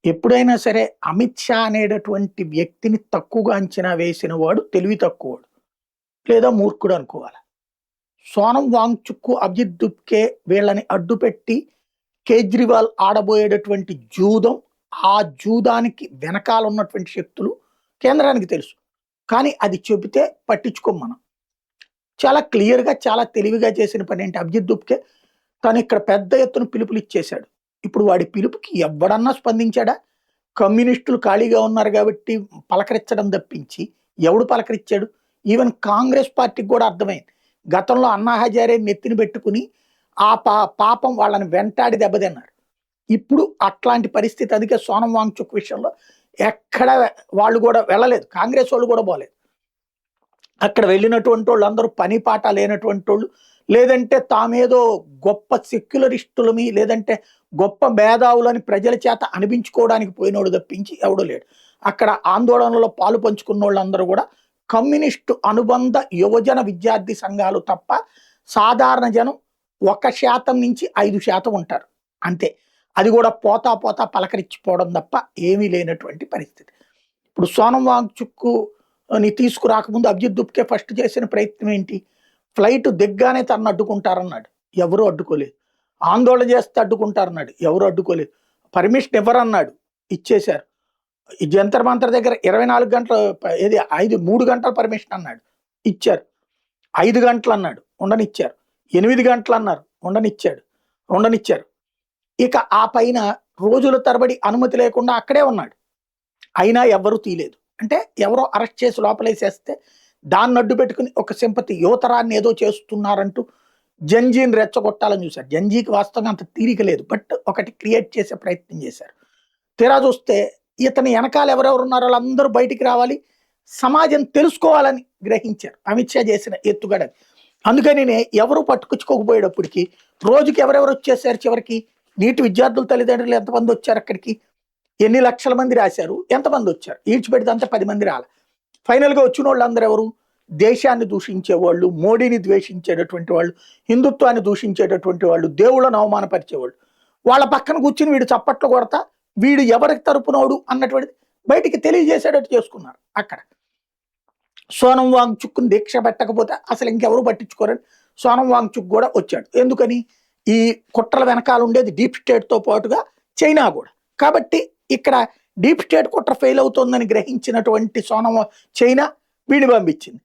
ఎప్పుడైనా సరే అమిత్ షా అనేటటువంటి వ్యక్తిని తక్కువగా అంచనా వేసిన వాడు తెలివి తక్కువవాడు లేదా మూర్ఖుడు అనుకోవాలి. సోనం వాంగ్చుక్, అభిజిత్ దుప్కే వీళ్ళని అడ్డుపెట్టి కేజ్రీవాల్ ఆడబోయేటటువంటి జూదం, ఆ జూదానికి వెనకాల ఉన్నటువంటి శక్తులు కేంద్రానికి తెలుసు. కానీ అది చెబితే పట్టించుకోం మనం. చాలా క్లియర్‌గా, చాలా తెలివిగా చేసిన పనేంటి అభిజిత్ దుప్కే, తను ఇక్కడ పెద్ద ఎత్తున పిలుపులు ఇచ్చేశాడు. ఇప్పుడు వాడి పిలుపుకి ఎవ్వడన్నా స్పందించాడా? కమ్యూనిస్టులు ఖాళీగా ఉన్నారు కాబట్టి పలకరించడం తప్పించి ఎవడు పలకరించాడు? ఈవెన్ కాంగ్రెస్ పార్టీకి కూడా అర్థమైంది. గతంలో అన్నా హజారే నెత్తిన పెట్టుకుని ఆ పాపం వాళ్ళని వెంటాడి దెబ్బతిన్నారు. ఇప్పుడు అట్లాంటి పరిస్థితి. అందుకే సోనం వాంగ్చుక్ విషయంలో ఎక్కడ వాళ్ళు కూడా వెళ్ళలేదు. కాంగ్రెస్ వాళ్ళు కూడా పోలేదు. అక్కడ వెళ్ళినటువంటి వాళ్ళు అందరూ పని పాట లేనటువంటి వాళ్ళు, లేదంటే తామేదో గొప్ప సెక్యులరిస్టులమి, లేదంటే గొప్ప మేధావులని ప్రజల చేత అనిపించుకోవడానికి పోయినోడు తప్పించి ఎవడు లేడు. అక్కడ ఆందోళనలో పాలు పంచుకున్న వాళ్ళందరూ కూడా కమ్యూనిస్టు అనుబంధ యువజన విద్యార్థి సంఘాలు తప్ప సాధారణ జనం 1% నుంచి 5% ఉంటారు అంతే. అది కూడా పోతా పోతా పలకరించిపోవడం తప్ప ఏమీ లేనటువంటి పరిస్థితి. ఇప్పుడు సోనం వాంగ్చుక్ ని తీసుకురాకముందు అభిజిత్ దుప్కే ఫస్ట్ చేసిన ప్రయత్నం ఏంటి? ఫ్లైట్ దిగ్గానే తనను అడ్డుకుంటారన్నాడు. ఎవరు అడ్డుకోలేదు. ఆందోళన చేస్తే అడ్డుకుంటారన్నాడు. ఎవరు అడ్డుకోలేదు. పర్మిషన్ ఇవ్వరన్నాడు. ఇచ్చేశారు. ఈ జంతర్ మంతర్ దగ్గర 24 గంటలు ఏది 3 గంటల పర్మిషన్ అన్నాడు. ఇచ్చారు. 5 గంటలు అన్నాడు. ఉండనిచ్చారు. 8 గంటలు అన్నారు. ఉండనిచ్చారు. ఇక ఆ పైన రోజుల తరబడి అనుమతి లేకుండా అక్కడే ఉన్నాడు. అయినా ఎవ్వరూ తీయలేదు. అంటే ఎవరో అరెస్ట్ చేసి లోపలేసేస్తే దాన్ని అడ్డు పెట్టుకుని ఒక సింపతి యువతరాన్ని ఏదో చేస్తున్నారంటూ జంజీని రెచ్చగొట్టాలని చూశారు. జంజీకి వాస్తవంగా అంత తీరిక లేదు. బట్ ఒకటి క్రియేట్ చేసే ప్రయత్నం చేశారు. తీరా చూస్తే ఇతని వెనకాల ఎవరెవరు ఉన్నారో వాళ్ళందరూ బయటికి రావాలి, సమాజం తెలుసుకోవాలని గ్రహించారు. అమిత్ షా చేసిన ఎత్తుగడ. అందుకని ఎవరు పట్టుకొచ్చుకోకపోయేటప్పటికి రోజుకి ఎవరెవరు వచ్చేసారు. చివరికి నీటి విద్యార్థుల తల్లిదండ్రులు ఎంతమంది వచ్చారు అక్కడికి? ఎన్ని లక్షల మంది రాశారు, ఎంతమంది వచ్చారు? ఈడ్చిపెడితే అంతా 10 మంది రాలి. ఫైనల్గా వచ్చిన వాళ్ళు అందరూ ఎవరు? దేశాన్ని దూషించేవాళ్ళు, మోడీని ద్వేషించేటటువంటి వాళ్ళు, హిందుత్వాన్ని దూషించేటటువంటి వాళ్ళు, దేవుళ్ళను అవమానపరిచేవాళ్ళు. వాళ్ళ పక్కన కూర్చుని వీడు చప్పట్లు కొడతా వీడు ఎవరికి తరపునోడు అన్నటువంటిది బయటికి తెలియజేసేటట్టు చేసుకున్నారు. అక్కడ సోనం వాంగ్చుక్ను దీక్ష పెట్టకపోతే అసలు ఇంకెవరు పట్టించుకోరని సోనం వాంగ్చుక్ కూడా వచ్చాడు. ఎందుకని? ఈ కుట్రల వెనకాల ఉండేది డీప్ స్టేట్తో పాటుగా చైనా కూడా. కాబట్టి ఇక్కడ డీప్ స్టేట్ కుట్ర ఫెయిల్ అవుతుందని గ్రహించినటువంటి చైనా వీడిని పంపించింది.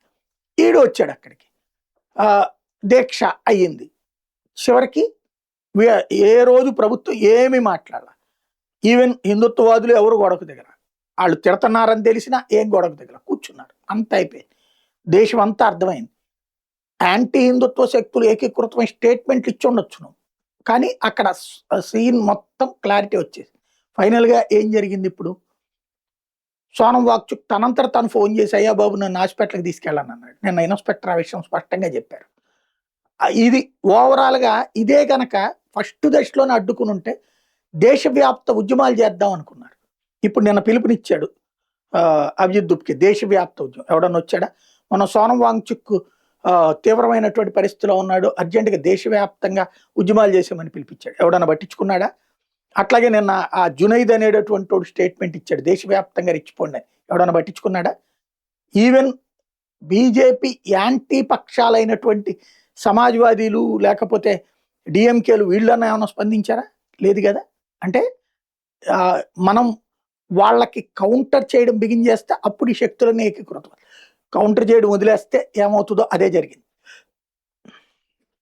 ఈడు వచ్చాడు అక్కడికి. దీక్ష అయ్యింది. చివరికి ఏ రోజు ప్రభుత్వం ఏమీ మాట్లాడాల. ఈవెన్ హిందుత్వవాదులు ఎవరు గొడవకు దిగర. వాళ్ళు తిడుతున్నారని తెలిసినా ఏం గొడవకు దిగర, కూర్చున్నారు. అంత అయిపోయింది. దేశం అంతా అర్థమైంది. యాంటీ హిందుత్వ శక్తులు ఏకీకృతమైన స్టేట్మెంట్లు ఇచ్చి ఉండొచ్చును, కానీ అక్కడ సీన్ మొత్తం క్లారిటీ వచ్చేసి ఫైనల్గా ఏం జరిగింది? ఇప్పుడు సోనం వాంగ్చుక్ తనంతట తను ఫోన్ చేసి అయ్యా బాబు నన్ను హాస్పిటల్కి తీసుకెళ్ళాను అన్నాడు. నిన్న ఇన్స్పెక్టర్ ఆ విషయం స్పష్టంగా చెప్పారు. ఇది ఓవరాల్గా ఇదే కనుక ఫస్ట్ దశలోనే అడ్డుకుని ఉంటే దేశవ్యాప్త ఉద్యమాలు చేద్దాం అనుకున్నారు. ఇప్పుడు నిన్న పిలుపునిచ్చాడు అభిజిత్ దుప్కే, దేశవ్యాప్త ఉద్యమం. ఎవడన్నా వచ్చాడా? మన సోనం వాంగ్చుక్ తీవ్రమైనటువంటి పరిస్థితిలో ఉన్నాడు, అర్జెంటుగా దేశవ్యాప్తంగా ఉద్యమాలు చేసామని పిలిపించాడు. ఎవడన్నా పట్టించుకున్నాడా? అట్లాగే నిన్న ఆ జునైద్ అనేటటువంటి వాడు స్టేట్మెంట్ ఇచ్చాడు, దేశవ్యాప్తంగా రెచ్చిపోండి అని. ఎవడన్నా పట్టించుకున్నాడా? ఈవెన్ బీజేపీ యాంటీ పక్షాలైనటువంటి సమాజ్వాదీలు లేకపోతే డిఎంకేలు వీళ్ళన్నా ఏమైనా స్పందించారా? లేదు కదా. అంటే మనం వాళ్ళకి కౌంటర్ చేయడం బిగిన్ చేస్తే అప్పుడు ఈ శక్తులన్నీ ఏకీకృతం. కౌంటర్ చేయడం వదిలేస్తే ఏమవుతుందో అదే జరిగింది.